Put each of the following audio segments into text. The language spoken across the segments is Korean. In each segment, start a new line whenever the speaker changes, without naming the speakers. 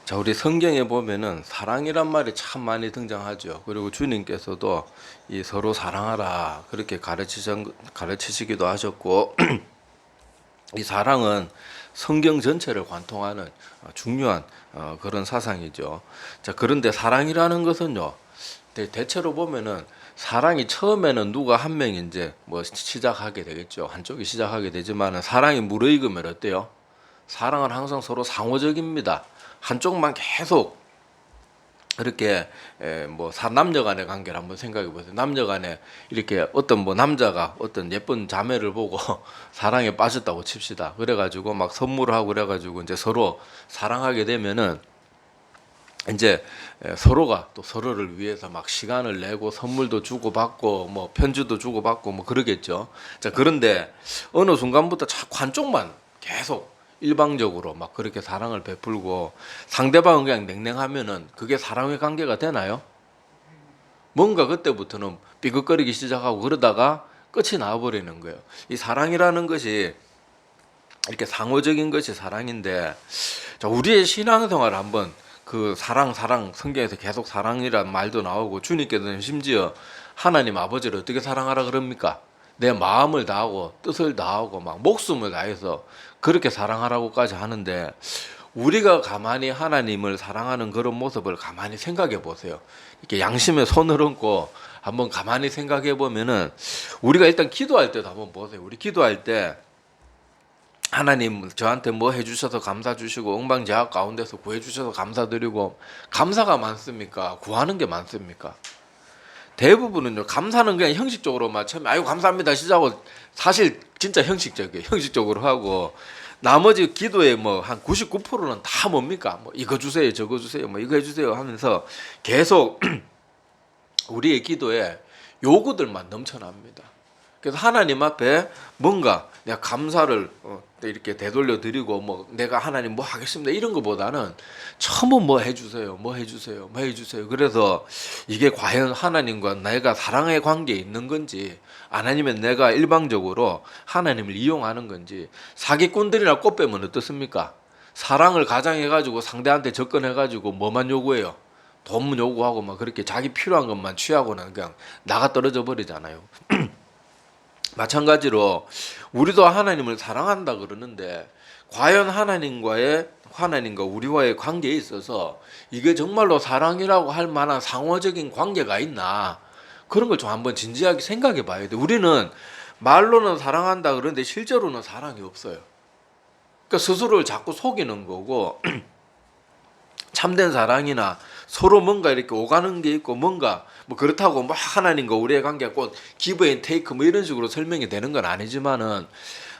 자, 우리 성경에 보면은 사랑이란 말이 참 많이 등장하죠. 그리고 주님께서도 이 서로 사랑하라 그렇게 가르치시기도 하셨고, 이 사랑은 성경 전체를 관통하는 중요한 그런 사상이죠. 자, 그런데 사랑이라는 것은요, 대체로 보면은 사랑이 처음에는 누가 한 명이 이제 뭐 시작하게 되겠죠. 한쪽이 시작하게 되지만은 사랑이 무르익으면 어때요? 사랑은 항상 서로 상호적입니다. 한쪽만 계속 이렇게 뭐 남녀 간의 관계를 한번 생각해 보세요. 남녀 간에 이렇게 어떤 뭐 남자가 어떤 예쁜 자매를 보고 사랑에 빠졌다고 칩시다. 그래가지고 막 선물을 하고 그래가지고 이제 서로 사랑하게 되면은 이제 서로가 또 서로를 위해서 막 시간을 내고 선물도 주고 받고 뭐 편지도 주고 받고 뭐 그러겠죠. 자, 그런데 어느 순간부터 자꾸 한쪽만 계속 일방적으로 막 그렇게 사랑을 베풀고 상대방은 그냥 냉랭하면은 그게 사랑의 관계가 되나요? 뭔가 그때부터는 삐걱거리기 시작하고 그러다가 끝이 나와버리는 거예요. 이 사랑이라는 것이 이렇게 상호적인 것이 사랑인데, 자, 우리의 신앙생활 한번 그 사랑 성경에서 계속 사랑이란 말도 나오고 주님께서는 심지어 하나님 아버지를 어떻게 사랑하라 그럽니까? 내 마음을 다하고 뜻을 다하고 막 목숨을 다해서 그렇게 사랑하라고까지 하는데, 우리가 가만히 하나님을 사랑하는 그런 모습을 가만히 생각해 보세요. 이렇게 양심에 손을 얹고 한번 가만히 생각해 보면은, 우리가 일단 기도할 때도 한번 보세요. 우리 기도할 때 하나님 저한테 뭐 해주셔서 감사 주시고 엉방제약 가운데서 구해주셔서 감사드리고, 감사가 많습니까? 구하는 게 많습니까? 대부분은요, 감사는 그냥 형식적으로만 처음에 아유 감사합니다 시작하고, 사실 진짜 형식적이에요. 형식적으로 하고 나머지 기도의 뭐 한 99%는 다 뭡니까? 뭐 이거 주세요 저거 주세요 뭐 이거 해주세요 하면서 계속 우리의 기도에 요구들만 넘쳐납니다. 그래서 하나님 앞에 뭔가 내가 감사를 이렇게 되돌려 드리고 뭐 내가 하나님 뭐 하겠습니다 이런 것보다는 전부 뭐 해주세요 뭐 해주세요 뭐 해주세요. 그래서 이게 과연 하나님과 내가 사랑의 관계에 있는 건지, 아니면 내가 일방적으로 하나님을 이용하는 건지. 사기꾼들이나 꽃 빼면 어떻습니까? 사랑을 가장해가지고 상대한테 접근해가지고 뭐만 요구해요? 돈 요구하고 막 그렇게 자기 필요한 것만 취하고는 그냥 나가 떨어져 버리잖아요. 마찬가지로 우리도 하나님을 사랑한다 그러는데, 과연 하나님과 우리와의 관계에 있어서 이게 정말로 사랑이라고 할 만한 상호적인 관계가 있나, 그런 걸 좀 한번 진지하게 생각해 봐야 돼. 우리는 말로는 사랑한다 그러는데 실제로는 사랑이 없어요. 그러니까 스스로를 자꾸 속이는 거고, 참된 사랑이나 서로 뭔가 이렇게 오가는 게 있고, 뭔가 뭐 그렇다고 뭐 하나님과 우리의 관계가 꼭 기브 앤 테이크 뭐 이런 식으로 설명이 되는 건 아니지만은,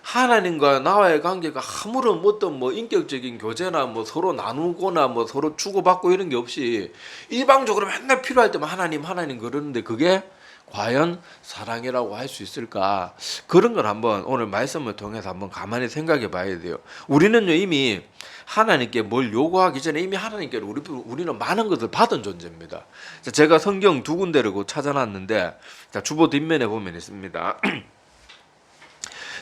하나님과 나와의 관계가 아무런 어떤 뭐 인격적인 교제나 뭐 서로 나누거나 뭐 서로 주고받고 이런 게 없이 일방적으로 맨날 필요할 때만 하나님 그러는데, 그게 과연 사랑이라고 할 수 있을까? 그런 걸 한번 오늘 말씀을 통해서 한번 가만히 생각해 봐야 돼요. 우리는요, 이미 하나님께 뭘 요구하기 전에 이미 하나님께 우리는 많은 것을 받은 존재입니다. 제가 성경 두 군데를 찾아놨는데, 주보 뒷면에 보면 있습니다.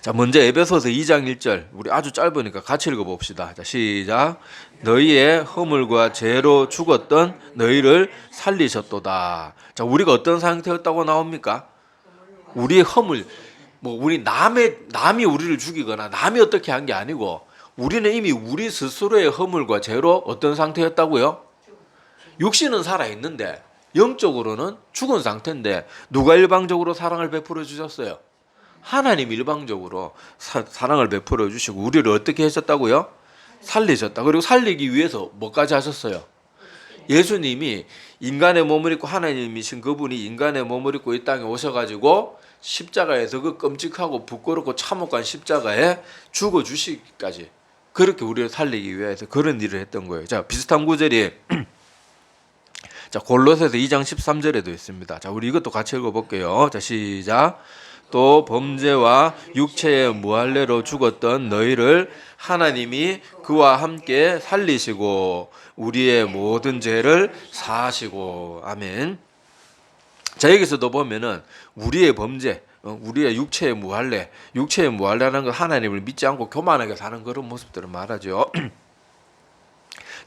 자, 먼저 에베소서 2장 1절, 우리 아주 짧으니까 같이 읽어봅시다. 자, 시작. 너희의 허물과 죄로 죽었던 너희를 살리셨도다. 자, 우리가 어떤 상태였다고 나옵니까? 우리의 허물, 뭐 우리 남이 우리를 죽이거나 남이 어떻게 한 게 아니고, 우리는 이미 우리 스스로의 허물과 죄로 어떤 상태였다고요? 육신은 살아 있는데 영적으로는 죽은 상태인데, 누가 일방적으로 사랑을 베풀어 주셨어요? 하나님 일방적으로 사랑을 베풀어 주시고 우리를 어떻게 하셨다고요? 살리셨다. 그리고 살리기 위해서 뭐까지 하셨어요? 예수님이 인간의 몸을 입고, 하나님이신 그분이 인간의 몸을 입고 이 땅에 오셔가지고 십자가에서 그 끔찍하고 부끄럽고 참혹한 십자가에 죽어주시기까지, 그렇게 우리를 살리기 위해서 그런 일을 했던 거예요. 자, 비슷한 구절이 자, 골로새서 2장 13절에도 있습니다. 자, 우리 이것도 같이 읽어볼게요. 자, 시작. 또 범죄와 육체의 무할례로 죽었던 너희를 하나님이 그와 함께 살리시고 우리의 모든 죄를 사하시고. 아멘. 자, 여기서도 보면은 우리의 범죄, 우리의 육체의 무할례라는 건 하나님을 믿지 않고 교만하게 사는 그런 모습들을 말하죠.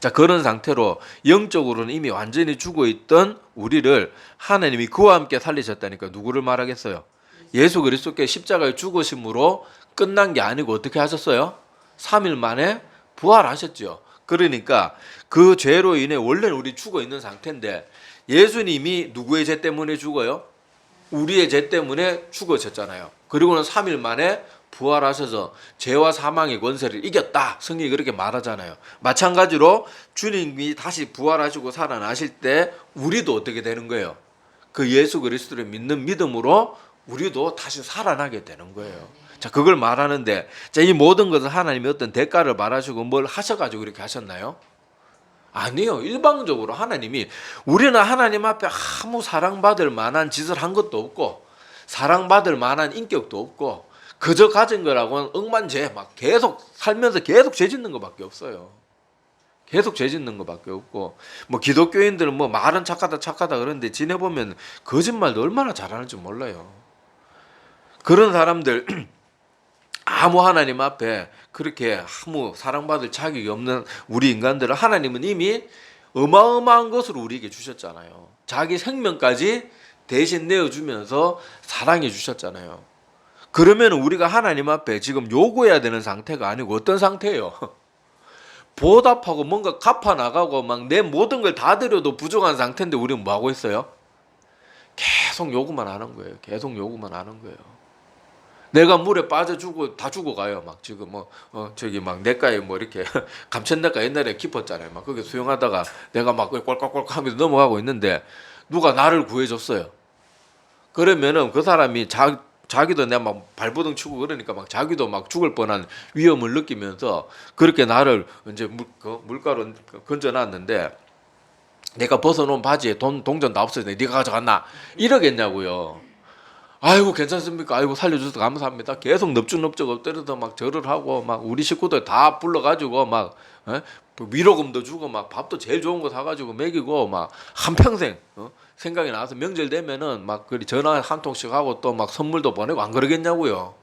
자, 그런 상태로 영적으로는 이미 완전히 죽어 있던 우리를 하나님이 그와 함께 살리셨다니까 누구를 말하겠어요? 예수 그리스도께 십자가의 죽으심으로 끝난 게 아니고 어떻게 하셨어요? 3일 만에 부활하셨죠. 그러니까 그 죄로 인해 원래는 우리 죽어 있는 상태인데 예수님이 누구의 죄 때문에 죽어요? 우리의 죄 때문에 죽어졌잖아요. 그리고는 3일 만에 부활하셔서 죄와 사망의 권세를 이겼다. 성경이 그렇게 말하잖아요. 마찬가지로 주님이 다시 부활하시고 살아나실 때 우리도 어떻게 되는 거예요? 그 예수 그리스도를 믿는 믿음으로 우리도 다시 살아나게 되는 거예요. 자, 그걸 말하는데, 자, 이 모든 것을 하나님이 어떤 대가를 말하시고 뭘 하셔가지고 이렇게 하셨나요? 아니요. 일방적으로 하나님이, 우리는 하나님 앞에 아무 사랑받을 만한 짓을 한 것도 없고 사랑받을 만한 인격도 없고 그저 가진 거라고는 억만죄 막 계속 살면서 계속 죄 짓는 것밖에 없어요. 계속 죄 짓는 것밖에 없고, 뭐 기독교인들은 뭐 말은 착하다 그러는데 지내보면 거짓말도 얼마나 잘하는지 몰라요. 그런 사람들 아무 하나님 앞에 그렇게 아무 사랑받을 자격이 없는 우리 인간들을 하나님은 이미 어마어마한 것을 우리에게 주셨잖아요. 자기 생명까지 대신 내어주면서 사랑해 주셨잖아요. 그러면 우리가 하나님 앞에 지금 요구해야 되는 상태가 아니고 어떤 상태예요? 보답하고 뭔가 갚아나가고 막 내 모든 걸 다 드려도 부족한 상태인데 우리는 뭐 하고 있어요? 계속 요구만 하는 거예요. 계속 요구만 하는 거예요. 내가 물에 빠져 죽고 다 죽어가요. 막 지금 저기 막 냇가에 뭐 이렇게 감천냇가 옛날에 깊었잖아요. 막 거기 수영하다가 내가 막 꼴꼴꼴꼴 하면서 넘어가고 있는데 누가 나를 구해줬어요. 그러면은 그 사람이 자기도 내가 막 발버둥 치고 그러니까 막 자기도 막 죽을 뻔한 위험을 느끼면서 그렇게 나를 이제 물가로 건져놨는데 내가 벗어놓은 바지에 동전 다 없어졌네. 네가 가져갔나? 이러겠냐고요. 아이고 괜찮습니까? 아이고 살려주셔서 감사합니다. 계속 넙죽넙죽 엎드려서 막 절을 하고 막 우리 식구들 다 불러가지고 막 위로금도 주고 막 밥도 제일 좋은 거 사가지고 먹이고 막 한평생 생각이 나서 명절 되면은 막 그리 전화 한 통씩 하고 또 막 선물도 보내고 안 그러겠냐고요.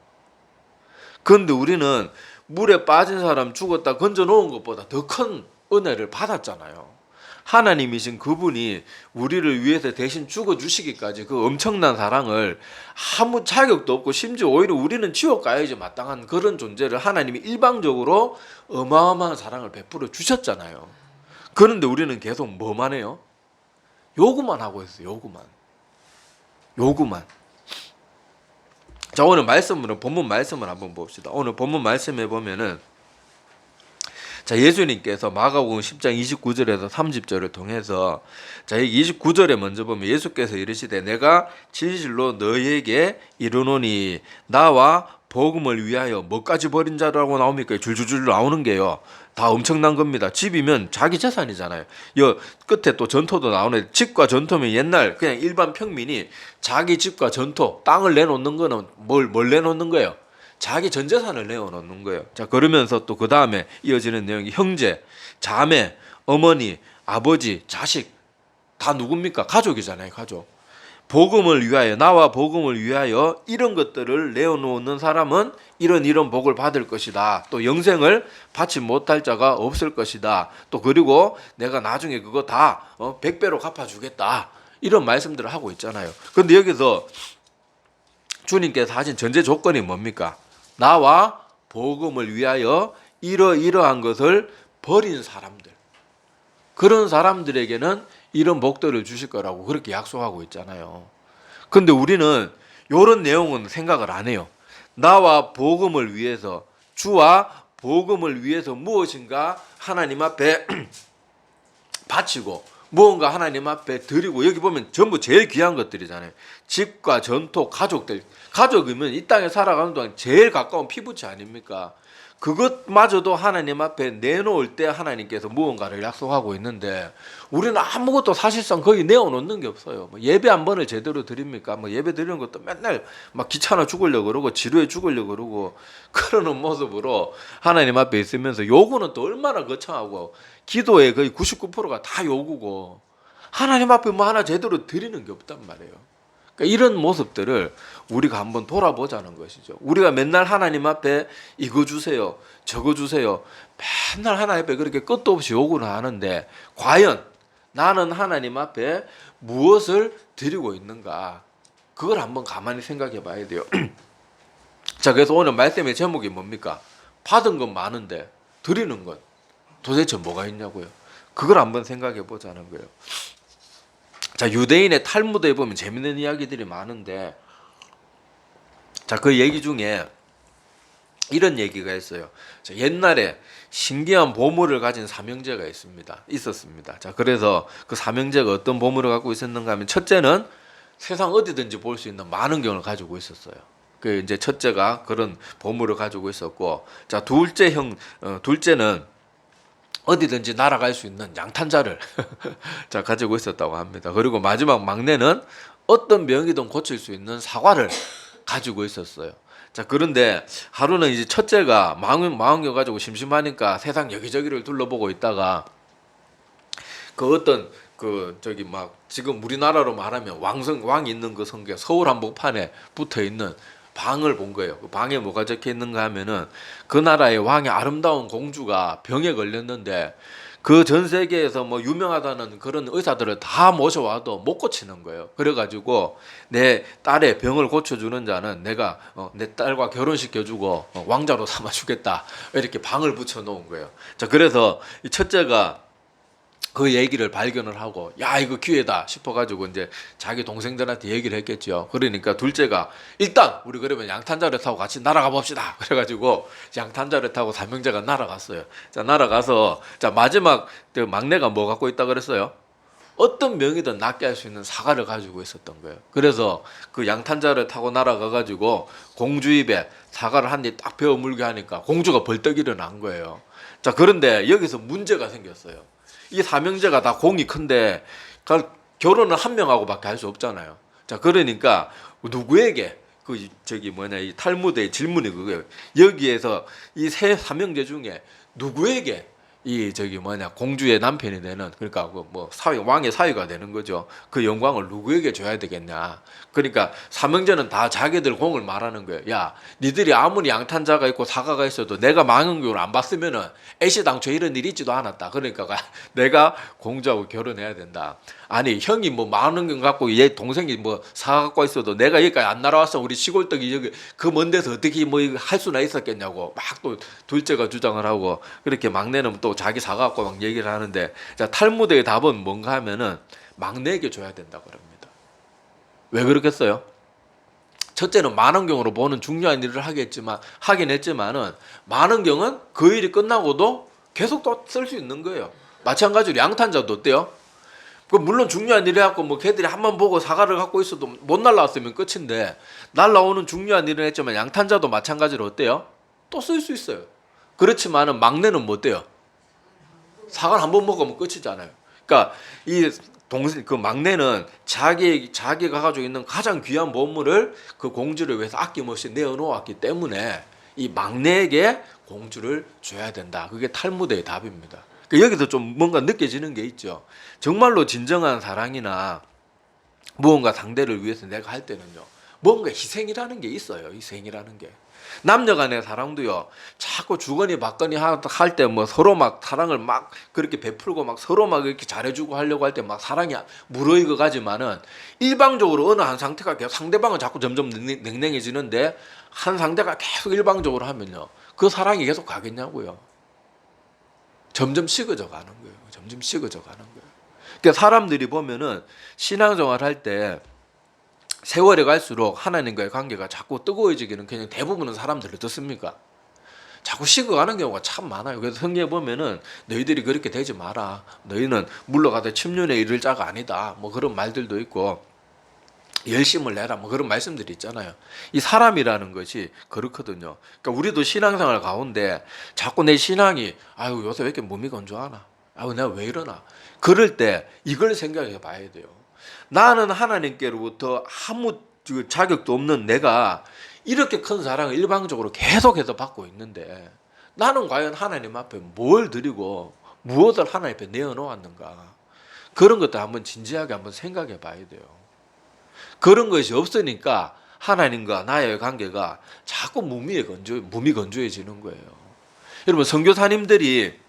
그런데 우리는 물에 빠진 사람 죽었다 건져 놓은 것보다 더 큰 은혜를 받았잖아요. 하나님이신 그분이 우리를 위해서 대신 죽어주시기까지 그 엄청난 사랑을 아무 자격도 없고 심지어 오히려 우리는 지옥 가야지 마땅한 그런 존재를 하나님이 일방적으로 어마어마한 사랑을 베풀어 주셨잖아요. 그런데 우리는 계속 뭐만 해요? 요구만 하고 있어요. 요구만. 자, 오늘 본문 말씀을 한번 봅시다. 오늘 본문 말씀에 보면은 자, 예수님께서 마가복음 10장 29절에서 30절을 통해서 자, 29절에 먼저 보면 예수께서 이르시되 내가 진실로 너희에게 이르노니 나와 복음을 위하여 뭐까지 버린 자라고 나옵니까? 줄줄줄 나오는 게요. 다 엄청난 겁니다. 집이면 자기 재산이잖아요. 여 끝에 또 전토도 나오네. 집과 전토면 옛날 그냥 일반 평민이 자기 집과 전토, 땅을 내놓는 거는 뭘 내놓는 거예요? 자기 전 재산을 내어놓는 거예요. 자, 그러면서 또 그 다음에 이어지는 내용이 형제, 자매, 어머니, 아버지, 자식 다 누굽니까? 가족이잖아요. 가족. 복음을 위하여, 나와 복음을 위하여 이런 것들을 내어놓는 사람은 이런 복을 받을 것이다. 또 영생을 받지 못할 자가 없을 것이다. 또 그리고 내가 나중에 그거 다 100배로 갚아주겠다. 이런 말씀들을 하고 있잖아요. 그런데 여기서 주님께서 하신 전제 조건이 뭡니까? 나와 복음을 위하여 이러한 것을 버린 사람들, 그런 사람들에게는 이런 복들을 주실 거라고 그렇게 약속하고 있잖아요. 근데 우리는 이런 내용은 생각을 안 해요. 나와 복음을 위해서, 주와 복음을 위해서 무엇인가 하나님 앞에 바치고 무언가 하나님 앞에 드리고, 여기 보면 전부 제일 귀한 것들이잖아요. 집과 전토, 가족들. 가족이면 이 땅에 살아가는 동안 제일 가까운 피부치 아닙니까? 그것마저도 하나님 앞에 내놓을 때 하나님께서 무언가를 약속하고 있는데 우리는 아무것도 사실상 거의 내어놓는 게 없어요. 뭐 예배 한 번을 제대로 드립니까? 뭐 예배 드리는 것도 맨날 막 귀찮아 죽으려고 그러고 지루해 죽으려고 그러고 그러는 모습으로 하나님 앞에 있으면서 요구는 또 얼마나 거창하고 기도의 거의 99%가 다 요구고 하나님 앞에 뭐 하나 제대로 드리는 게 없단 말이에요. 그러니까 이런 모습들을 우리가 한번 돌아보자는 것이죠. 우리가 맨날 하나님 앞에 이거 주세요, 저거 주세요, 맨날 하나님 앞에 그렇게 끝도 없이 요구를 하는데 과연 나는 하나님 앞에 무엇을 드리고 있는가? 그걸 한번 가만히 생각해 봐야 돼요. 자, 그래서 오늘 말씀의 제목이 뭡니까? 받은 건 많은데 드리는 건 도대체 뭐가 있냐고요. 그걸 한번 생각해 보자는 거예요. 자, 유대인의 탈무드에 보면 재밌는 이야기들이 많은데, 자, 그 얘기 중에 이런 얘기가 있어요. 자, 옛날에 신기한 보물을 가진 삼형제가 있었습니다. 자, 그래서 그 삼형제가 어떤 보물을 갖고 있었는가 하면, 첫째는 세상 어디든지 볼 수 있는 만원경을 가지고 있었어요. 그 이제 첫째가 그런 보물을 가지고 있었고, 자, 둘째는 어디든지 날아갈 수 있는 양탄자를 자, 가지고 있었다고 합니다. 그리고 마지막 막내는 어떤 병이든 고칠 수 있는 사과를 가지고 있었어요. 자, 그런데 하루는 이제 첫째가 망원경 가지고 심심하니까 세상 여기저기를 둘러보고 있다가 그 어떤 막 지금 우리나라로 말하면 왕이 있는 그 성게 서울 한복판에 붙어 있는 방을 본 거예요. 그 방에 뭐가 적혀 있는가 하면은 그 나라의 왕의 아름다운 공주가 병에 걸렸는데 그 전 세계에서 뭐 유명하다는 그런 의사들을 다 모셔와도 못 고치는 거예요. 그래가지고 내 딸의 병을 고쳐주는 자는 내가 내 딸과 결혼시켜주고 왕자로 삼아주겠다, 이렇게 방을 붙여놓은 거예요. 자, 그래서 이 첫째가 그 얘기를 발견을 하고, 야, 이거 기회다 싶어가지고 이제 자기 동생들한테 얘기를 했겠죠. 그러니까 둘째가 일단 우리 그러면 양탄자를 타고 같이 날아가 봅시다. 그래가지고 양탄자를 타고 삼형제가 날아갔어요. 자, 날아가서 자, 마지막 그 막내가 뭐 갖고 있다 그랬어요? 어떤 병이든 낫게 할 수 있는 사과를 가지고 있었던 거예요. 그래서 그 양탄자를 타고 날아가가지고 공주 입에 사과를 한 입 딱 베어 물게 하니까 공주가 벌떡 일어난 거예요. 자, 그런데 여기서 문제가 생겼어요. 이 삼형제가 다 공이 큰데 결혼을 한 명하고밖에 할 수 없잖아요. 자, 그러니까 누구에게 이 탈무드의 질문이 그거예요. 여기에서 이 세 삼형제 중에 누구에게 공주의 남편이 되는, 그러니까 왕의 사위가 되는 거죠. 그 영광을 누구에게 줘야 되겠냐. 그러니까 삼형제는 다 자기들 공을 말하는 거예요. 야, 니들이 아무리 양탄자가 있고 사과가 있어도 내가 망원경을 안 봤으면은 애시당초 이런 일이 있지도 않았다. 그러니까 내가 공주하고 결혼해야 된다. 아니, 형이 뭐 망원경 갖고 얘 동생이 뭐 사과 갖고 있어도 내가 여기까지 안 날아왔어. 우리 시골떡이 여기 그 먼 데서 어떻게 뭐 할 수나 있었겠냐고 막 또 둘째가 주장을 하고, 그렇게 막내는 또 자기 사과 갖고 막 얘기를 하는데, 자, 탈무드의 답은 뭔가 하면은 막내에게 줘야 된다고 합니다. 왜 그렇겠어요? 첫째는 만원경으로 보는 중요한 일을 하긴 했지만은 만원경은 그 일이 끝나고도 계속 또 쓸 수 있는 거예요. 마찬가지로 양탄자도 어때요? 물론 중요한 일을 해갖고 뭐 걔들이 한번 보고 사과를 갖고 있어도 못 날라왔으면 끝인데, 날라오는 중요한 일을 했지만 양탄자도 마찬가지로 어때요? 또 쓸 수 있어요. 그렇지만은 막내는 뭐 어때요? 사과를 한번 먹으면 끝이잖아요. 그러니까 그 막내는 자기가 가지고 있는 가장 귀한 보물을 그 공주를 위해서 아낌없이 내어놓았기 때문에 이 막내에게 공주를 줘야 된다. 그게 탈무드의 답입니다. 그러니까 여기서 좀 뭔가 느껴지는 게 있죠. 정말로 진정한 사랑이나 무언가 상대를 위해서 내가 할 때는요, 뭔가 희생이라는 게 있어요. 희생이라는 게. 남녀간의 사랑도요, 자꾸 주거니 받거니 할 때 뭐 서로 막 사랑을 막 그렇게 베풀고 막 서로 막 이렇게 잘해주고 하려고 할 때 막 사랑이 무르익어 가지만은, 일방적으로 어느 한 상태가 계속 상대방은 자꾸 점점 냉랭해지는데 한 상대가 계속 일방적으로 하면요, 그 사랑이 계속 가겠냐고요. 점점 식어져 가는 거예요. 점점 식어져 가는 거예요. 그러니까 사람들이 보면은 신앙생활 할 때 세월이 갈수록 하나님과의 관계가 자꾸 뜨거워지기는 그냥 대부분은 사람들이 어떻습니까? 자꾸 식어가는 경우가 참 많아요. 그래서 성경에 보면은 너희들이 그렇게 되지 마라. 너희는 물러가다 침륜에 이를 자가 아니다. 뭐 그런 말들도 있고, 열심을 내라. 뭐 그런 말씀들이 있잖아요. 이 사람이라는 것이 그렇거든요. 그러니까 우리도 신앙생활 가운데 자꾸 내 신앙이 아유 요새 왜 이렇게 몸이 건조하나? 아유 내가 왜 이러나? 그럴 때 이걸 생각해 봐야 돼요. 나는 하나님께로부터 아무 자격도 없는 내가 이렇게 큰 사랑을 일방적으로 계속해서 받고 있는데, 나는 과연 하나님 앞에 뭘 드리고 무엇을 하나님 앞에 내어놓았는가? 그런 것들 한번 진지하게 한번 생각해 봐야 돼요. 그런 것이 없으니까 하나님과 나의 관계가 자꾸 무미건조해지는 거예요. 여러분, 선교사님들이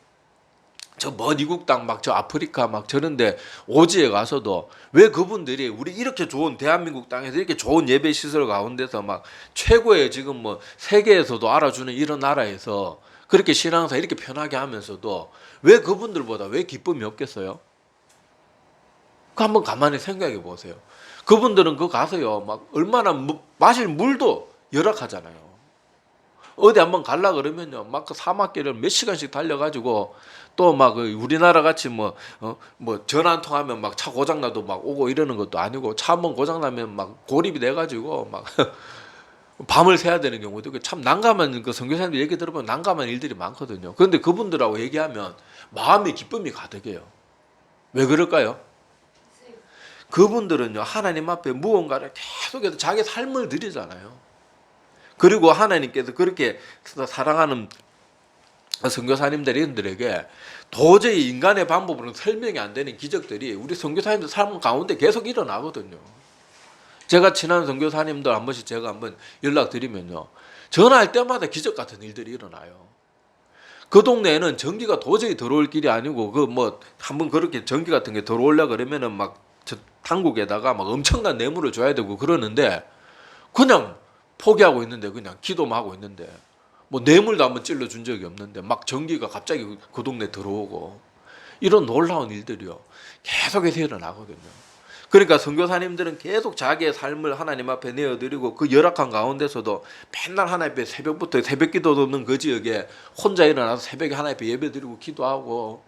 저 먼 이국 땅 막 저 아프리카 막 저런데 오지에 가서도 왜 그분들이 우리 이렇게 좋은 대한민국 땅에서 이렇게 좋은 예배 시설 가운데서 막 최고의 지금 뭐 세계에서도 알아주는 이런 나라에서 그렇게 신앙생활 이렇게 편하게 하면서도 왜 그분들보다 왜 기쁨이 없겠어요? 그 한번 가만히 생각해 보세요. 그분들은 그 가서요 막 얼마나 마실 물도 열악하잖아요. 어디 한번 갈라 그러면요 막 그 사막길을 몇 시간씩 달려가지고 또 막 우리나라 같이 뭐 전화 한 통 하면 막 차 고장 나도 막 오고 이러는 것도 아니고 차 한번 고장 나면 막 고립이 돼가지고 막 밤을 새야 되는 경우도 있고 참 난감한 그 선교사님들 얘기 들어보면 난감한 일들이 많거든요. 그런데 그분들하고 얘기하면 마음의 기쁨이 가득해요. 왜 그럴까요? 그분들은요 하나님 앞에 무언가를 계속해서 자기 삶을 드리잖아요. 그리고 하나님께서 그렇게 사랑하는 선교사님들에게 도저히 인간의 방법으로는 설명이 안 되는 기적들이 우리 선교사님들 삶 가운데 계속 일어나거든요. 제가 친한 선교사님들 한 번씩 제가 한번 연락드리면요 전화할 때마다 기적 같은 일들이 일어나요. 그 동네에는 전기가 도저히 들어올 길이 아니고 그 뭐 한번 그렇게 전기 같은 게 들어오려 그러면은 막 당국에다가 막 엄청난 뇌물을 줘야 되고 그러는데 그냥 포기하고 있는데 그냥 기도만 하고 있는데 뭐 뇌물도 한번 찔러준 적이 없는데 막 전기가 갑자기 그 동네 들어오고 이런 놀라운 일들이요 계속해서 일어나거든요. 그러니까 선교사님들은 계속 자기의 삶을 하나님 앞에 내어드리고 그 열악한 가운데서도 맨날 하나님 앞에 새벽부터 새벽기도도 없는 그 지역에 혼자 일어나서 새벽에 하나님 앞에 예배드리고 기도하고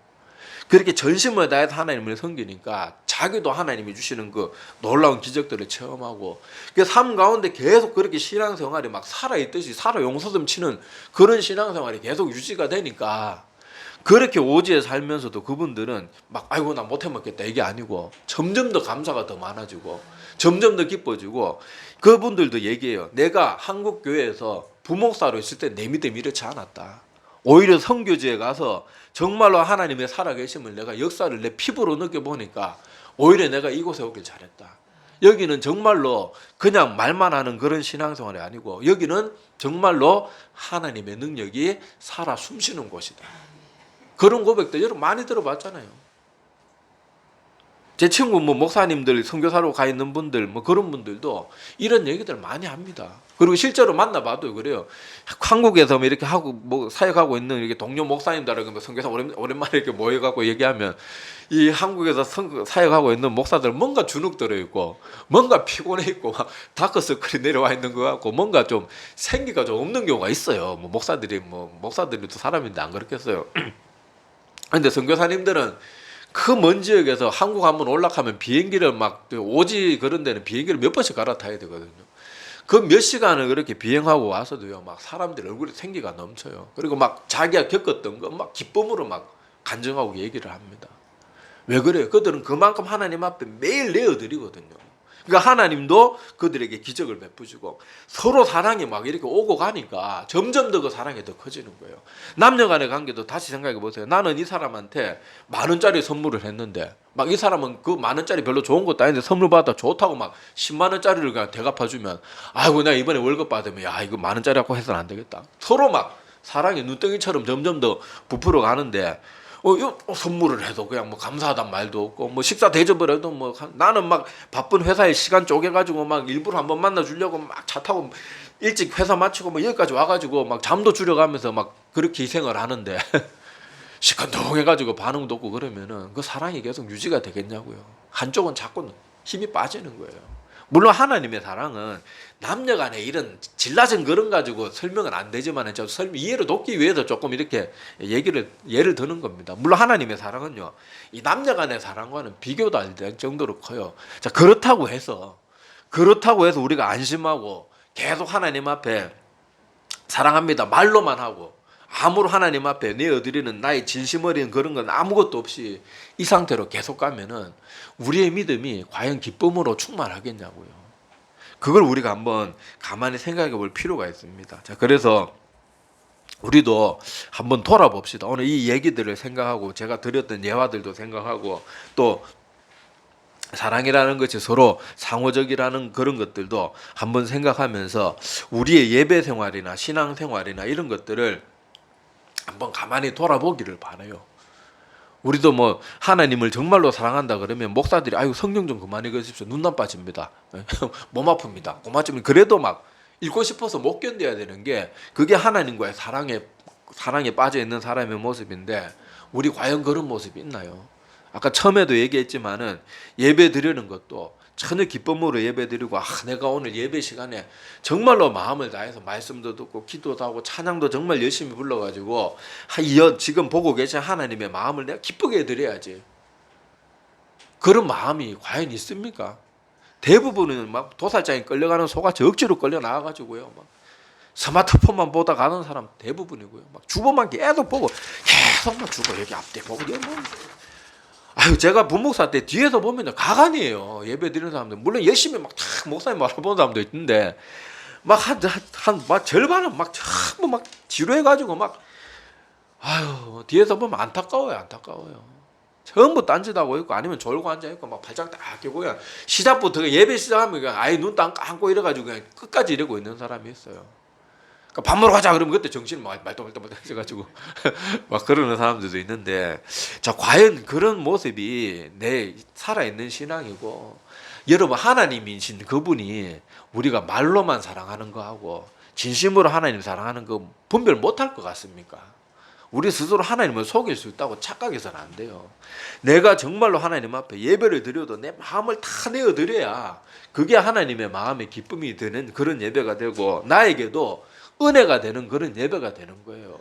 그렇게 전심을 다해서 하나님을 섬기니까 자기도 하나님이 주시는 그 놀라운 기적들을 체험하고 그 삶 가운데 계속 그렇게 신앙생활이 막 살아있듯이 살아 용서섬 치는 그런 신앙생활이 계속 유지가 되니까 그렇게 오지에 살면서도 그분들은 막 아이고 나 못해 먹겠다 이게 아니고 점점 더 감사가 더 많아지고 점점 더 기뻐지고 그분들도 얘기해요. 내가 한국 교회에서 부목사로 있을 때 내 믿음이 이렇지 않았다. 오히려 선교지에 가서 정말로 하나님의 살아계심을 내가 역사를 내 피부로 느껴보니까 오히려 내가 이곳에 오길 잘했다. 여기는 정말로 그냥 말만 하는 그런 신앙생활이 아니고 여기는 정말로 하나님의 능력이 살아 숨쉬는 곳이다. 그런 고백도 여러분 많이 들어봤잖아요. 제 친구 뭐 목사님들 선교사로 가 있는 분들 뭐 그런 분들도 이런 얘기들 많이 합니다. 그리고 실제로 만나봐도 그래요. 한국에서 뭐 이렇게 하고 뭐 사역하고 있는 이렇게 동료 목사님들하고 뭐 선교사 오랜만에 이렇게 모여갖고 얘기하면 이 한국에서 사역하고 있는 목사들 뭔가 주눅 들어 있고 뭔가 피곤해 있고 다크서클이 내려와 있는 것 같고 뭔가 좀 생기가 좀 없는 경우가 있어요. 뭐 목사들이 또 사람인데 안 그렇겠어요. 근데 선교사님들은 그 먼 지역에서 한국 한번 올라가면 비행기를 막 오지 그런 데는 비행기를 몇 번씩 갈아타야 되거든요. 그 몇 시간을 그렇게 비행하고 와서도요 막 사람들 얼굴에 생기가 넘쳐요. 그리고 막 자기가 겪었던 거 막 기쁨으로 막 간증하고 얘기를 합니다. 왜 그래요? 그들은 그만큼 하나님 앞에 매일 내어드리거든요. 그러니까 하나님도 그들에게 기적을 베푸시고 서로 사랑이 막 이렇게 오고 가니까 점점 더 그 사랑이 더 커지는 거예요. 남녀 간의 관계도 다시 생각해 보세요. 나는 이 사람한테 10,000원짜리 선물을 했는데 막 이 사람은 그 10,000원짜리 별로 좋은 것도 아닌데 선물 받아 좋다고 막 100,000원짜리를 그냥 대갚아주면 아이고 내가 이번에 월급 받으면 야 이거 10,000원짜리 갖고 해서는 안 되겠다. 서로 막 사랑이 눈덩이처럼 점점 더 부풀어 가는데 선물을 해도 그냥 뭐 감사하단 말도 없고 뭐 식사 대접을 해도 뭐 나는 막 바쁜 회사에 시간 쪼개가지고 막 일부러 한번 만나주려고 막 차 타고 일찍 회사 마치고 뭐 여기까지 와가지고 막 잠도 줄여가면서 막 그렇게 희생을 하는데 시큰둥해가지고 반응도 없고 그러면은 그 사랑이 계속 유지가 되겠냐고요. 한쪽은 자꾸 힘이 빠지는 거예요. 물론 하나님의 사랑은 남녀간의 이런 질낮은 그런 가지고 설명은 안 되지만 이해를 돕기 위해서 조금 이렇게 예를 드는 겁니다. 물론 하나님의 사랑은요 이 남녀간의 사랑과는 비교도 안 될 정도로 커요. 자 그렇다고 해서 우리가 안심하고 계속 하나님 앞에 사랑합니다 말로만 하고 아무로 하나님 앞에 내어드리는 나의 진심 어린 그런 건 아무것도 없이 이 상태로 계속 가면은 우리의 믿음이 과연 기쁨으로 충만하겠냐고요. 그걸 우리가 한번 가만히 생각해 볼 필요가 있습니다. 자, 그래서 우리도 한번 돌아봅시다. 오늘 이 얘기들을 생각하고 제가 드렸던 예화들도 생각하고 또 사랑이라는 것이 서로 상호적이라는 그런 것들도 한번 생각하면서 우리의 예배 생활이나 신앙 생활이나 이런 것들을 한번 가만히 돌아보기를 바라요. 우리도 뭐 하나님을 정말로 사랑한다 그러면 목사들이 아유 성경 좀 그만 읽으십시오. 눈 나빠집니다. 몸 아픕니다. 고마쯤 그래도 막 읽고 싶어서 못 견뎌야 되는 게 그게 하나님과의 사랑에 빠져 있는 사람의 모습인데 우리 과연 그런 모습이 있나요? 아까 처음에도 얘기했지만은 예배 드리는 것도 전혀 기쁨으로 예배 드리고 내가 오늘 예배 시간에 정말로 마음을 다해서 말씀도 듣고 기도도 하고 찬양도 정말 열심히 불러가지고 지금 보고 계신 하나님의 마음을 내가 기쁘게 드려야지. 그런 마음이 과연 있습니까? 대부분은 막 도살장에 끌려가는 소같이 억지로 끌려 나와가지고요. 막 스마트폰만 보다 가는 사람 대부분이고요. 막 주보만 계속 보고 계속 막 주고 여기 앞뒤 보고 여기 뭐. 아유 제가 분목사 때 뒤에서 보면 가관이에요. 예배 드리는 사람들 물론 열심히 막 목사님 말아보는 사람도 있는데 막 막 절반은 막 전부 막 지루해가지고 막 아유 뒤에서 보면 안타까워요. 전부 딴짓하고 있고 아니면 졸고 앉아 있고 막 발작 딱 끼고 그냥 시작부터 예배 시작하면 그냥 아예 눈 딱 감고 이래가지고 그냥 끝까지 이러고 있는 사람이 있어요. 그러니까 밥 먹으러 가자 그러면 그때 정신 말도 해가지고 막 그러는 사람들도 있는데 자 과연 그런 모습이 내 살아있는 신앙이고 여러분 하나님이신 그분이 우리가 말로만 사랑하는 거하고 진심으로 하나님 사랑하는 거 분별 못할 것 같습니까? 우리 스스로 하나님을 속일 수 있다고 착각해서는 안 돼요. 내가 정말로 하나님 앞에 예배를 드려도 내 마음을 다 내어드려야 그게 하나님의 마음에 기쁨이 드는 그런 예배가 되고 나에게도 은혜가 되는 그런 예배가 되는 거예요.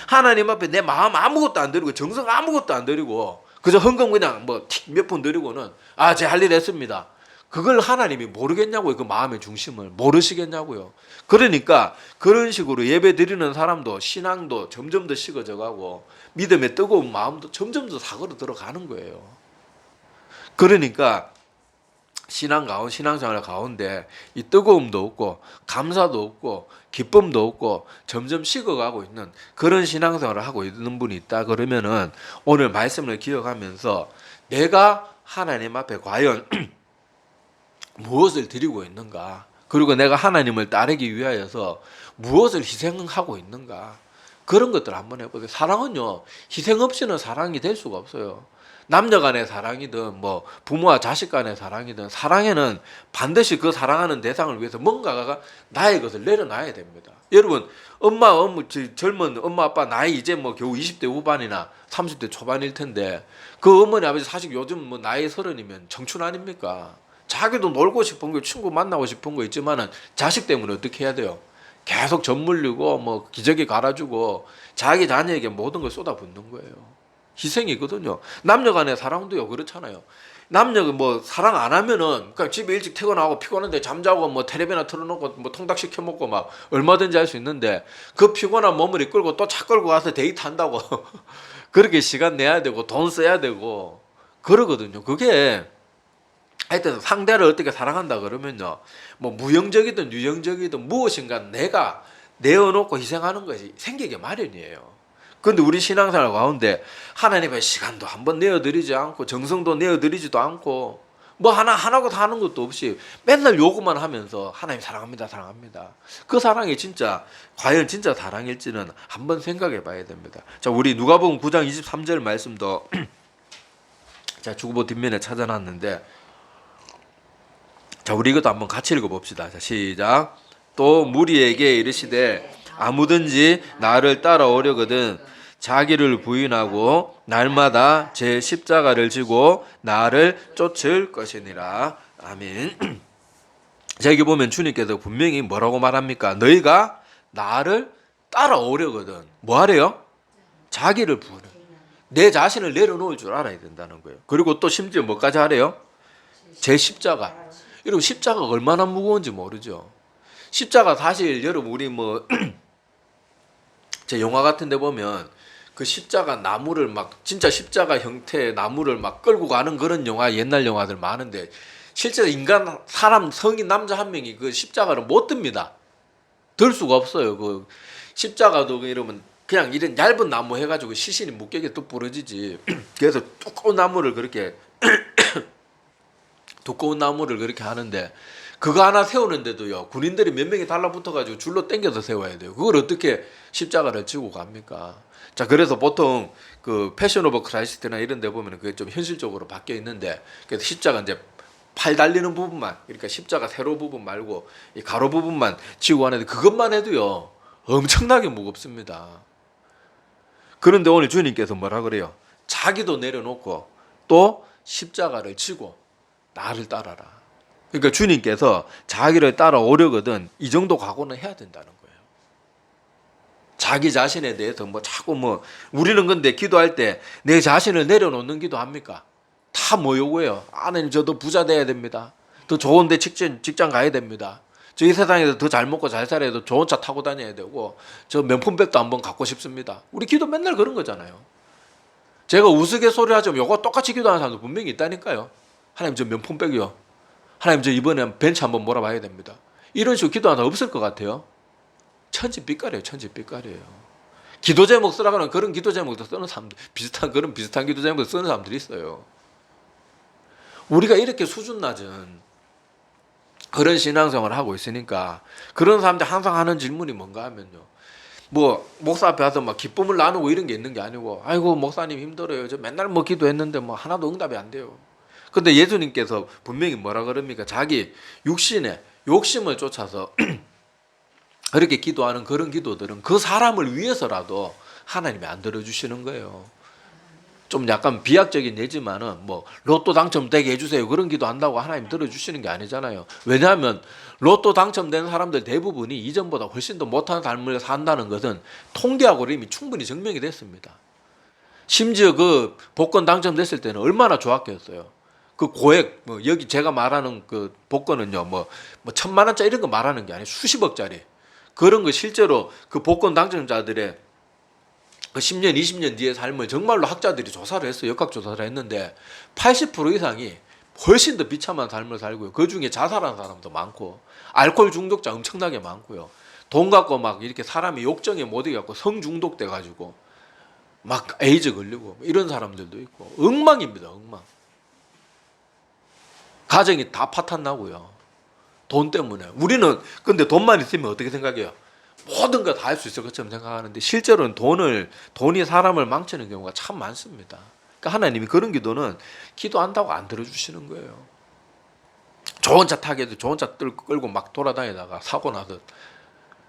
하나님 앞에 내 마음 아무것도 안 드리고 정성 아무것도 안 드리고 그저 헌금 그냥 뭐 몇 푼 드리고는 제 할 일 했습니다. 그걸 하나님이 모르겠냐고요. 그 마음의 중심을 모르시겠냐고요. 그러니까 그런 식으로 예배 드리는 사람도 신앙도 점점 더 식어져 가고 믿음의 뜨거운 마음도 점점 더 사고로 들어가는 거예요. 그러니까 신앙생활 가운데 이 뜨거움도 없고 감사도 없고 기쁨도 없고 점점 식어가고 있는 그런 신앙생활을 하고 있는 분이 있다 그러면은 오늘 말씀을 기억하면서 내가 하나님 앞에 과연 무엇을 드리고 있는가, 그리고 내가 하나님을 따르기 위하여서 무엇을 희생하고 있는가, 그런 것들을 한번 해보세요. 사랑은요 희생 없이는 사랑이 될 수가 없어요. 남녀 간의 사랑이든 뭐 부모와 자식 간의 사랑이든 사랑에는 반드시 그 사랑하는 대상을 위해서 뭔가가 나의 것을 내려놔야 됩니다. 여러분 젊은 엄마 아빠 나이 이제 뭐 겨우 20대 후반이나 30대 초반일 텐데 그 어머니 아버지 사실 요즘 뭐 나이 30이면 청춘 아닙니까? 자기도 놀고 싶은 거 친구 만나고 싶은 거 있지만은 자식 때문에 어떻게 해야 돼요? 계속 젖 물리고 뭐 기저귀 갈아주고 자기 자녀에게 모든 걸 쏟아붓는 거예요. 희생이거든요. 남녀 간의 사랑도요 그렇잖아요. 남녀가 뭐 사랑 안 하면은 그냥 집에 일찍 퇴근하고 피곤한데 잠자고 뭐 텔레비나 틀어놓고 뭐 통닭 시켜 먹고 막 얼마든지 할 수 있는데 그 피곤한 몸을 이끌고 또 차 끌고 가서 데이트한다고 그렇게 시간 내야 되고 돈 써야 되고 그러거든요. 그게 하여튼 상대를 어떻게 사랑한다 그러면요 뭐 무형적이든 유형적이든 무엇인가 내가 내어놓고 희생하는 것이 생기게 마련이에요. 그런데 우리 신앙생활 가운데 하나님의 시간도 한번 내어드리지 않고 정성도 내어드리지도 않고 뭐 하나고 다 하는 것도 없이 맨날 요구만 하면서 하나님 사랑합니다 사랑합니다. 그 사랑이 진짜 과연 진짜 사랑일지는 한번 생각해 봐야 됩니다. 자 우리 누가복음 9장 23절 말씀도 자 주보보 뒷면에 찾아놨는데 자 우리 이것도 한번 같이 읽어봅시다. 자 시작. 또 무리에게 이르시되 아무든지 나를 따라오려거든 자기를 부인하고 날마다 제 십자가를 지고 나를 쫓을 것이니라. 아멘. 자 여기 보면 주님께서 분명히 뭐라고 말합니까? 너희가 나를 따라오려거든 뭐 하래요? 자기를 부인해. 내 자신을 내려놓을 줄 알아야 된다는 거예요. 그리고 또 심지어 뭐까지 하래요? 제 십자가. 여러분 십자가가 얼마나 무거운지 모르죠. 십자가 사실 여러분 우리 뭐 제 영화 같은 데 보면 그 십자가 나무를 막 진짜 십자가 형태의 나무를 막 끌고 가는 그런 영화 옛날 영화들 많은데 실제 사람 성인 남자 한 명이 그 십자가를 못 듭니다. 들 수가 없어요. 그 십자가도 이러면 그냥 이런 얇은 나무 해가지고 시신이 묶여게 뚝 부러지지. 그래서 두꺼운 나무를 그렇게 두꺼운 나무를 그렇게 하는데 그거 하나 세우는데도요 군인들이 몇 명이 달라붙어가지고 줄로 당겨서 세워야 돼요. 그걸 어떻게 십자가를 지고 갑니까? 자, 그래서 보통 그 패션 오브 크라이스트나 이런 데 보면 그게 좀 현실적으로 바뀌어 있는데, 그래서 십자가 이제 팔 달리는 부분만, 그러니까 십자가 세로 부분 말고 이 가로 부분만 지고 하는데 그것만 해도요 엄청나게 무겁습니다. 그런데 오늘 주님께서 뭐라 그래요? 자기도 내려놓고 또 십자가를 지고 나를 따라라. 그러니까 주님께서 자기를 따라오려거든 이 정도 각오는 해야 된다는 거예요. 자기 자신에 대해서 뭐 자꾸 뭐 우리는 근데 기도할 때 내 자신을 내려놓는 기도합니까? 다 뭐 요구해요. 하나님 저도 부자 돼야 됩니다. 더 좋은 데 직장 가야 됩니다. 저 이 세상에서 더 잘 먹고 잘 살아야 돼. 좋은 차 타고 다녀야 되고 저 명품백도 한번 갖고 싶습니다. 우리 기도 맨날 그런 거잖아요. 제가 우스갯소리 하지만 요거 똑같이 기도하는 사람도 분명히 있다니까요. 하나님 저 명품백이요. 하나님 저 이번에 벤츠 한번 몰아봐야 됩니다. 이런 식으로 기도하는 사람 없을 것 같아요. 천지빛깔이에요. 천지빛깔이에요. 기도 제목 쓰라고 하는 그런 기도 제목도 쓰는 사람들, 비슷한 기도 제목도 쓰는 사람들이 있어요. 우리가 이렇게 수준 낮은 그런 신앙생활을 하고 있으니까 그런 사람들 항상 하는 질문이 뭔가 하면요. 뭐 목사 앞에 와서 막 기쁨을 나누고 이런 게 있는 게 아니고 아이고 목사님 힘들어요. 저 맨날 뭐 기도했는데 뭐 하나도 응답이 안 돼요. 근데 예수님께서 분명히 뭐라 그럽니까? 자기 육신의 욕심을 쫓아서 그렇게 기도하는 그런 기도들은 그 사람을 위해서라도 하나님이 안 들어주시는 거예요. 좀 약간 비약적인 예지만은 뭐 로또 당첨되게 해주세요 그런 기도 한다고 하나님 들어주시는 게 아니잖아요. 왜냐하면 로또 당첨된 사람들 대부분이 이전보다 훨씬 더 못한 삶을 산다는 것은 통계학으로 이미 충분히 증명이 됐습니다. 심지어 그 복권 당첨됐을 때는 얼마나 좋았겠어요. 그 고액 뭐 여기 제가 말하는 그 복권은요 뭐 1,000만 원짜리 이런 거 말하는 게 아니에요. 수십억짜리 그런 거 실제로 그 복권 당첨자들의 그 10년, 20년 뒤의 삶을 정말로 학자들이 조사를 했어요. 역학조사를 했는데 80% 이상이 훨씬 더 비참한 삶을 살고요. 그중에 자살한 사람도 많고 알코올 중독자 엄청나게 많고요. 돈 갖고 막 이렇게 사람이 욕정에 못 이겨갖고 성중독 돼가지고 막 에이즈 걸리고 이런 사람들도 있고 엉망입니다. 엉망. 가정이 다 파탄나고요. 돈 때문에. 우리는 근데 돈만 있으면 어떻게 생각해요? 모든 거 다 할 수 있을 것처럼 생각하는데 실제로는 돈이 사람을 망치는 경우가 참 많습니다. 그러니까 하나님이 그런 기도는 기도한다고 안 들어주시는 거예요. 좋은 차 타게도 좋은 차 끌고 막 돌아다니다가 사고 나듯.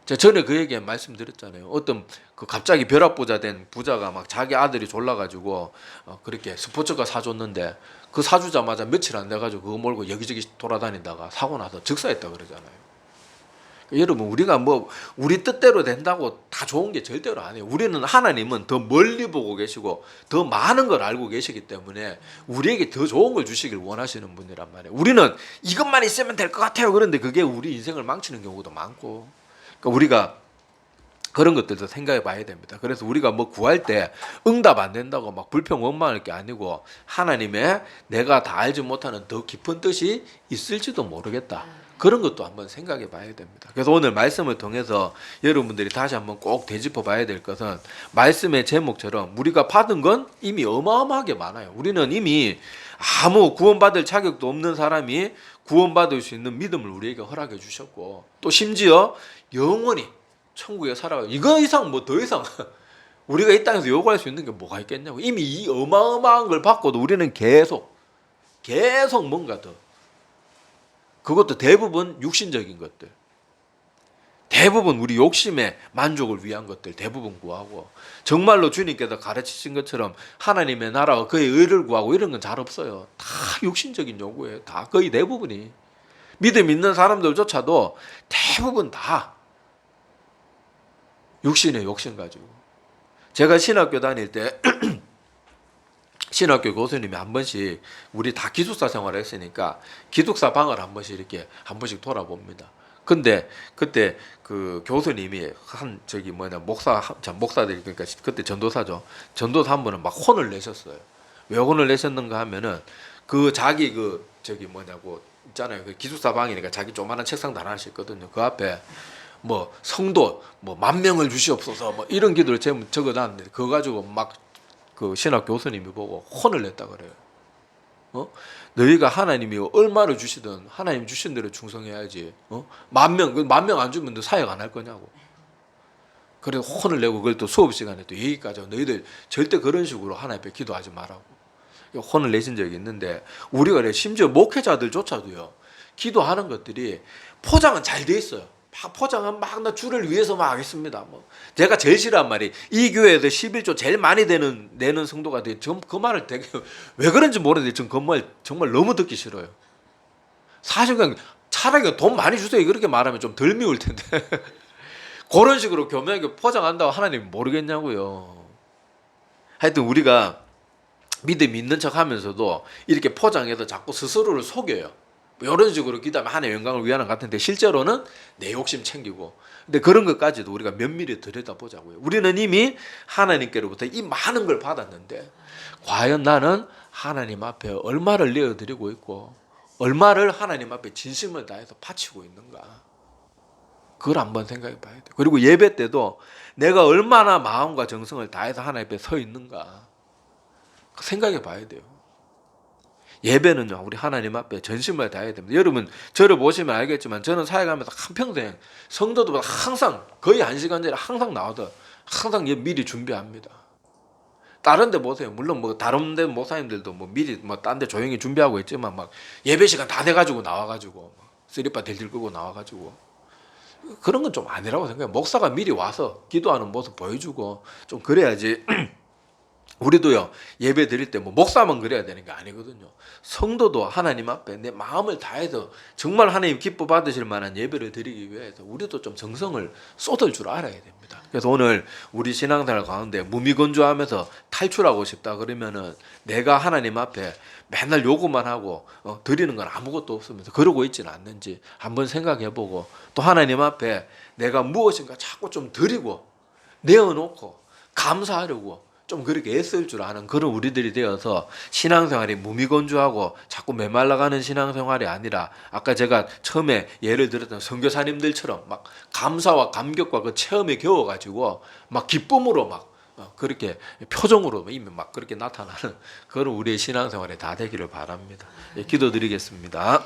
제가 전에 그 얘기 말씀드렸잖아요. 어떤 그 갑자기 벼락부자 된 부자가 막 자기 아들이 졸라가지고 그렇게 스포츠카 사줬는데 그 사주자마자 며칠 안 돼가지고 그거 몰고 여기저기 돌아다니다가 사고 나서 즉사했다 그러잖아요. 여러분 우리가 뭐 우리 뜻대로 된다고 다 좋은 게 절대로 아니에요. 우리는 하나님은 더 멀리 보고 계시고 더 많은 걸 알고 계시기 때문에 우리에게 더 좋은 걸 주시길 원하시는 분이란 말이에요. 우리는 이것만 있으면 될 것 같아요. 그런데 그게 우리 인생을 망치는 경우도 많고 그러니까 우리가 그런 것들도 생각해 봐야 됩니다. 그래서 우리가 뭐 구할 때 응답 안 된다고 막 불평 원망할 게 아니고 하나님의 내가 다 알지 못하는 더 깊은 뜻이 있을지도 모르겠다. 그런 것도 한번 생각해 봐야 됩니다. 그래서 오늘 말씀을 통해서 여러분들이 다시 한번 꼭 되짚어 봐야 될 것은 말씀의 제목처럼 우리가 받은 건 이미 어마어마하게 많아요. 우리는 이미 아무 구원받을 자격도 없는 사람이 구원받을 수 있는 믿음을 우리에게 허락해 주셨고 또 심지어 영원히 천국에 살아가요. 이거 이상 뭐 더 이상 우리가 이 땅에서 요구할 수 있는 게 뭐가 있겠냐고. 이미 이 어마어마한 걸 받고도 우리는 계속 뭔가 더 그것도 대부분 육신적인 것들 대부분 우리 욕심의 만족을 위한 것들 대부분 구하고 정말로 주님께서 가르치신 것처럼 하나님의 나라와 그의 의를 구하고 이런 건 잘 없어요. 다 육신적인 요구예요. 다 거의 대부분이 믿음 있는 사람들조차도 대부분 다 육신의 욕심 가지고 제가 신학교 다닐 때 신학교 교수님이 한 번씩 우리 다 기숙사 생활을 했으니까 기숙사 방을 한 번씩 돌아봅니다. 근데 그때 그 교수님이 목사들이 그러니까 그때 전도사죠. 전도사 한 분은 막 혼을 내셨어요. 왜 혼을 내셨는가 하면은 그 자기 있잖아요. 그 기숙사 방이니까 자기 조그마한 책상도 하나씩 있거든요. 그 앞에 뭐 성도 뭐 10,000명을 주시옵소서 뭐 이런 기도를 적어놨는데 그거 가지고 막 그 신학 교수님이 보고 혼을 냈다 그래요. 너희가 하나님이 얼마를 주시든 하나님 주신 대로 충성해야지. 10,000명 안 주면 너 사역 안 할 거냐고. 그래서 혼을 내고 그걸 또 수업 시간에 또 얘기까지 하고 너희들 절대 그런 식으로 하나님 앞에 기도하지 말라고 혼을 내신 적이 있는데 우리가 심지어 목회자들조차도요 기도하는 것들이 포장은 잘 돼 있어요. 막 포장은 막 나 주를 위해서 막 하겠습니다. 뭐 제가 제일 싫어한 말이 이 교회에서 11조 제일 많이 내는 성도가 돼. 그 말을 되게 왜 그런지 모르는데 전 그 말 정말 너무 듣기 싫어요. 사실 그냥 차라리 돈 많이 주세요 그렇게 말하면 좀 덜 미울 텐데 그런 식으로 교묘하게 포장한다고 하나님 모르겠냐고요. 하여튼 우리가 믿음 있는 척 하면서도 이렇게 포장해서 자꾸 스스로를 속여요. 이런 식으로 기도하면 하나님의 영광을 위하는 것 같은데 실제로는 내 욕심 챙기고. 근데 그런 것까지도 우리가 면밀히 들여다보자고요. 우리는 이미 하나님께로부터 이 많은 걸 받았는데 과연 나는 하나님 앞에 얼마를 내어드리고 있고 얼마를 하나님 앞에 진심을 다해서 바치고 있는가. 그걸 한번 생각해 봐야 돼요. 그리고 예배 때도 내가 얼마나 마음과 정성을 다해서 하나님 앞에 서 있는가 생각해 봐야 돼요. 예배는요 우리 하나님 앞에 전심을 다해야 됩니다. 여러분 저를 보시면 알겠지만 저는 사역하면서 한평생 성도들보다 항상 거의 1시간 전에 항상 나와도 항상 미리 준비합니다. 다른 데 보세요. 물론 뭐 다른 데 목사님들도 뭐 미리 뭐 딴 데 조용히 준비하고 있지만 막 예배 시간 다 돼가지고 나와가지고 쓰리빠 딜딜 끄고 나와가지고 그런 건 좀 아니라고 생각해요. 목사가 미리 와서 기도하는 모습 보여주고 좀 그래야지. 우리도요 예배 드릴 때 뭐 목사만 그래야 되는 게 아니거든요. 성도도 하나님 앞에 내 마음을 다해서 정말 하나님 기뻐 받으실 만한 예배를 드리기 위해서 우리도 좀 정성을 쏟을 줄 알아야 됩니다. 그래서 오늘 우리 신앙생활 가운데 무미건조하면서 탈출하고 싶다 그러면은 내가 하나님 앞에 맨날 요구만 하고 드리는 건 아무것도 없으면서 그러고 있지는 않는지 한번 생각해보고 또 하나님 앞에 내가 무엇인가 자꾸 좀 드리고 내어놓고 감사하려고 좀 그렇게 애쓸 줄 아는 그런 우리들이 되어서 신앙생활이 무미건조하고 자꾸 메말라가는 신앙생활이 아니라 아까 제가 처음에 예를 들었던 선교사님들처럼 막 감사와 감격과 그 체험에 겨워가지고 막 기쁨으로 막 그렇게 표정으로 이미 막 그렇게 나타나는 그런 우리의 신앙생활이 다 되기를 바랍니다. 예, 기도드리겠습니다.